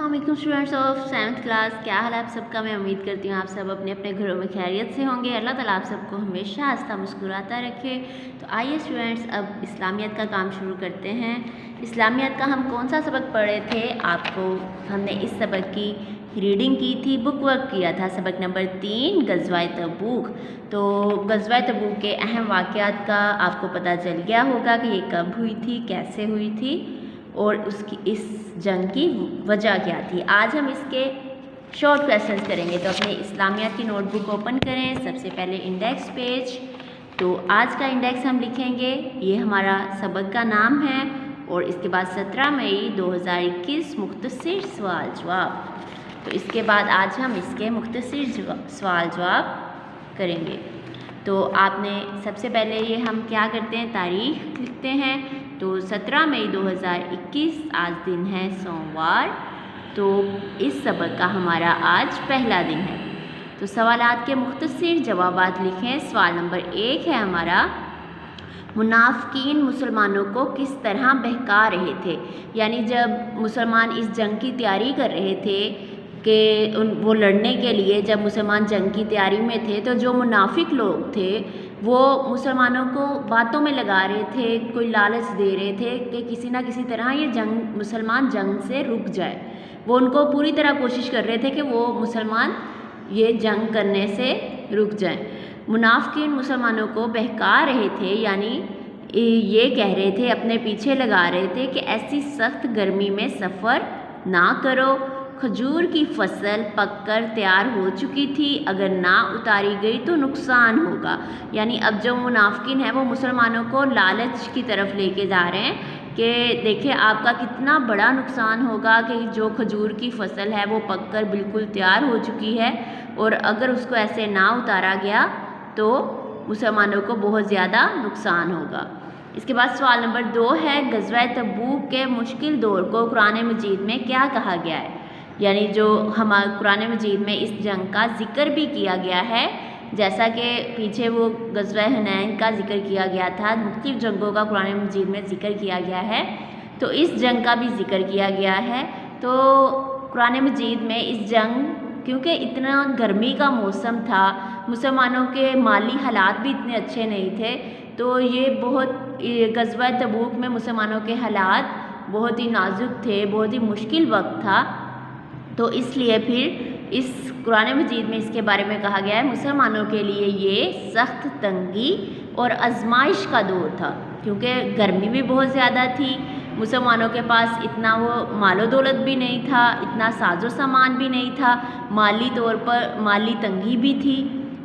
अस्सलाम वालेकुम students of 7th class. क्या हाल है आप सबका। मैं उम्मीद करती हूँ आप सब अपने अपने घरों में खैरियत से होंगे। अल्लाह ताला आप सबको हमेशा हंसता मुस्कुराता रखे। तो आइए स्टूडेंट्स अब इस्लामियत का काम शुरू करते हैं। इस्लामियत का हम कौन सा सबक पढ़े थे, आपको हमने इस सबक की रीडिंग की थी, बुक वर्क किया था। सबक नंबर 3 गज़वाए तबूक। तो गज़वाए तबूक के अहम वाक़यात का आपको पता चल गया होगा कि ये कब हुई थी, कैसे हुई थी और उसकी इस जंग की वजह क्या थी। आज हम इसके शॉर्ट क्वेश्चंस करेंगे। तो अपने इस्लामियत की नोटबुक ओपन करें। सबसे पहले इंडेक्स पेज। तो आज का इंडेक्स हम लिखेंगे, ये हमारा सबक का नाम है। और इसके बाद 17 मई 2021 मुख्तसर सवाल जवाब। तो इसके बाद आज हम इसके मुख्तसर सवाल जवाब करेंगे। तो आपने सबसे पहले ये हम क्या करते हैं, तारीख लिखते हैं। तो 17 मई 2021 आज दिन है सोमवार। तो इस सबक का हमारा आज पहला दिन है। तो सवालात के मुख्तसर जवाबात लिखें। सवाल नंबर 1 है हमारा, मुनाफिकीन मुसलमानों को किस तरह बहका रहे थे। यानी जब मुसलमान इस जंग की तैयारी कर रहे थे कि वो लड़ने के लिए, जब मुसलमान जंग की तैयारी में थे तो जो मुनाफिक लोग थे वो मुसलमानों को बातों में लगा रहे थे, कोई लालच दे रहे थे कि किसी ना किसी तरह ये जंग, मुसलमान जंग से रुक जाए। वो उनको पूरी तरह कोशिश कर रहे थे कि वो मुसलमान ये जंग करने से रुक जाएं। मुनाफिकीन मुसलमानों को बहका रहे थे, यानी ये कह रहे थे, अपने पीछे लगा रहे थे कि ऐसी सख्त गर्मी में सफ़र ना करो। खजूर की फसल पककर तैयार हो चुकी थी, अगर ना उतारी गई तो नुकसान होगा। यानी अब जो मुनाफिकीन है वो मुसलमानों को लालच की तरफ लेके जा रहे हैं कि देखिए आपका कितना बड़ा नुकसान होगा कि जो खजूर की फसल है वो पककर बिल्कुल तैयार हो चुकी है और अगर उसको ऐसे ना उतारा गया तो मुसलमानों को बहुत ज़्यादा नुकसान होगा। इसके बाद सवाल नंबर 2 है, गज़वाए तबूक के मुश्किल दौर को कुरान मजीद में क्या कहा गया है। यानी जो हमारे कुरान मजीद में इस जंग का ज़िक्र भी किया गया है, जैसा कि पीछे वो गज़वाए हुनैन का ज़िक्र किया गया था, मुख्तलिफ़ जंगों का कुरान मजीद में ज़िक्र किया गया है, तो इस जंग का भी ज़िक्र किया गया है। तो कुरान मजीद में इस जंग, क्योंकि इतना गर्मी का मौसम था, मुसलमानों के माली हालात भी इतने अच्छे नहीं थे, तो ये गज़वाए तबूक में मुसलमानों के हालात बहुत ही नाजुक थे, बहुत ही मुश्किल वक्त था। तो इसलिए फिर इस कुरान मजीद में इसके बारे में कहा गया है, मुसलमानों के लिए ये सख्त तंगी और आजमाइश का दौर था, क्योंकि गर्मी भी बहुत ज़्यादा थी, मुसलमानों के पास इतना वो मालो दौलत भी नहीं था, इतना साजो सामान भी नहीं था, माली तौर पर माली तंगी भी थी।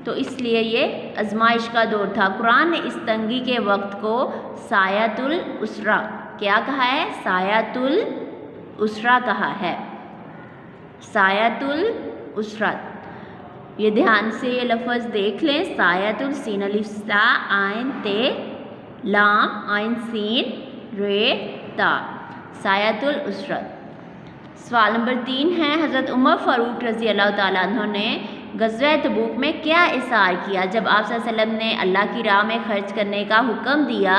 तो इसलिए ये आजमाइश का दौर था। कुरान ने इस तंगी के वक्त को सायातुल उसरा क्या कहा है, सायातुल उसरा कहा है, सायातुल उसरत। ये ध्यान से ये लफ्ज़ देख लें, सायातुल, सीन अलिफ सा, आइन ते, लाम आइन सीन रे ता, सायातुल उसरत। सवाल नंबर 3 है, हज़रत उमर फ़ारूक रज़ी अल्लाह ताला अन्हु ने गज़वाए तबूक में क्या इसार किया। जब आप सल्लल्लाहु अलैहि वसल्लम ने अल्लाह की राह में खर्च करने का हुक्म दिया,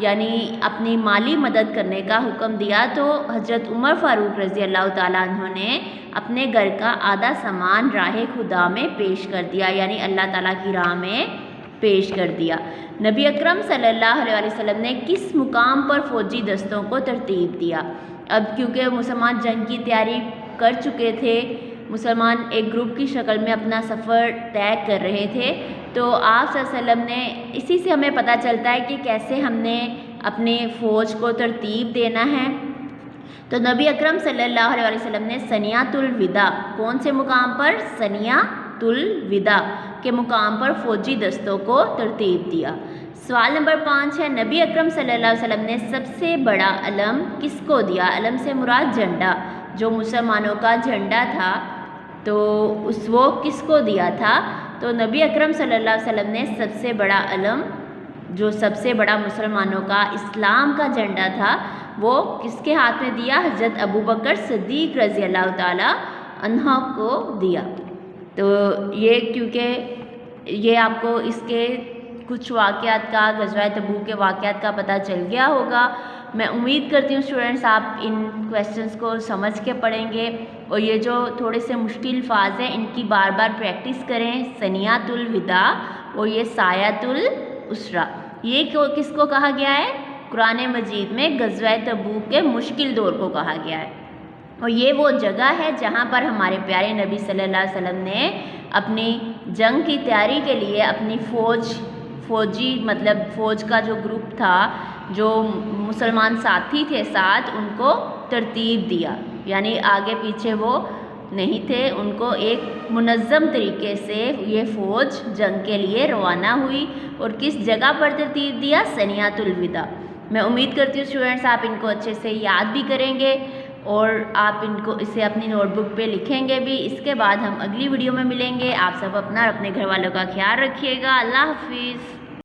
यानी अपनी माली मदद करने का हुक्म दिया, तो हज़रत उमर फ़ारूक रज़ी अल्लाह ताला अन्हु ने अपने घर का आधा सामान राह खुदा में पेश कर दिया, यानी अल्लाह ताला की राह में पेश कर दिया। नबी अकरम सल्लल्लाहु अलैहि वसल्लम ने किस मुकाम पर फ़ौजी दस्तों को तरतीब दिया। अब क्योंकि मुसलमान जंग की तैयारी कर चुके थे, मुसलमान एक ग्रुप की शक्ल में अपना सफ़र तय कर रहे थे, तो आप सल्लल्लाहु अलैहि वसल्लम ने, इसी से हमें पता चलता है कि कैसे हमने अपने फ़ौज को तरतीब देना है। तो नबी अकरम सल्लल्लाहु अलैहि वसल्लम ने सनियातुल विदा, कौन से मुकाम पर, सनियातुल विदा के मुकाम पर फ़ौजी दस्तों को तरतीब दिया। सवाल नंबर 5 है, नबी अकरम सल्लल्लाहु अलैहि वसल्लम ने सबसे बड़ा अलम किसको दिया। अलम से मुराद झंडा, जो मुसलमानों का झंडा था, तो वो किसको दिया था। तो नबी अकरम सल्लल्लाहु अलैहि वसल्लम ने सबसे बड़ा अलम, जो सबसे बड़ा मुसलमानों का इस्लाम का झंडा था, वो किसके हाथ में दिया, हज़रत अबू बकर सिद्दीक़ रज़ी अल्लाह ताला अन्हु को दिया। तो ये, क्योंकि ये आपको इसके कुछ वाक़यात का, गज़वाए तबूक के वाक़यात का पता चल गया होगा। میں امید کرتی ہوں اسٹوڈنٹس آپ ان کویسچنس کو سمجھ کے پڑھیں گے، اور یہ جو تھوڑے سے مشکل الفاظ ہیں ان کی بار بار پریکٹس کریں۔ ثنیۃ الوداع اور یہ سایۃ الاسریٰ، یہ کس کو کہا گیا ہے؟ قرآن مجید میں غزوہ تبوک کے مشکل دور کو کہا گیا ہے، اور یہ وہ جگہ ہے جہاں پر ہمارے پیارے نبی صلی اللہ علیہ وسلم نے اپنی جنگ کی تیاری کے لیے اپنی فوج کا جو گروپ تھا، جو مسلمان ساتھی تھے ساتھ، ان کو ترتیب دیا، یعنی آگے پیچھے وہ نہیں تھے، ان کو ایک منظم طریقے سے یہ فوج جنگ کے لیے روانہ ہوئی، اور کس جگہ پر ترتیب دیا؟ ثنیۃ الوداع۔ میں امید کرتی ہوں اسٹوڈنٹس آپ ان کو اچھے سے یاد بھی کریں گے، اور آپ ان کو اسے اپنی نوٹ بک پہ لکھیں گے بھی۔ اس کے بعد ہم اگلی ویڈیو میں ملیں گے۔ آپ سب اپنا اور اپنے گھر والوں کا خیال رکھیے گا۔ اللہ حافظ۔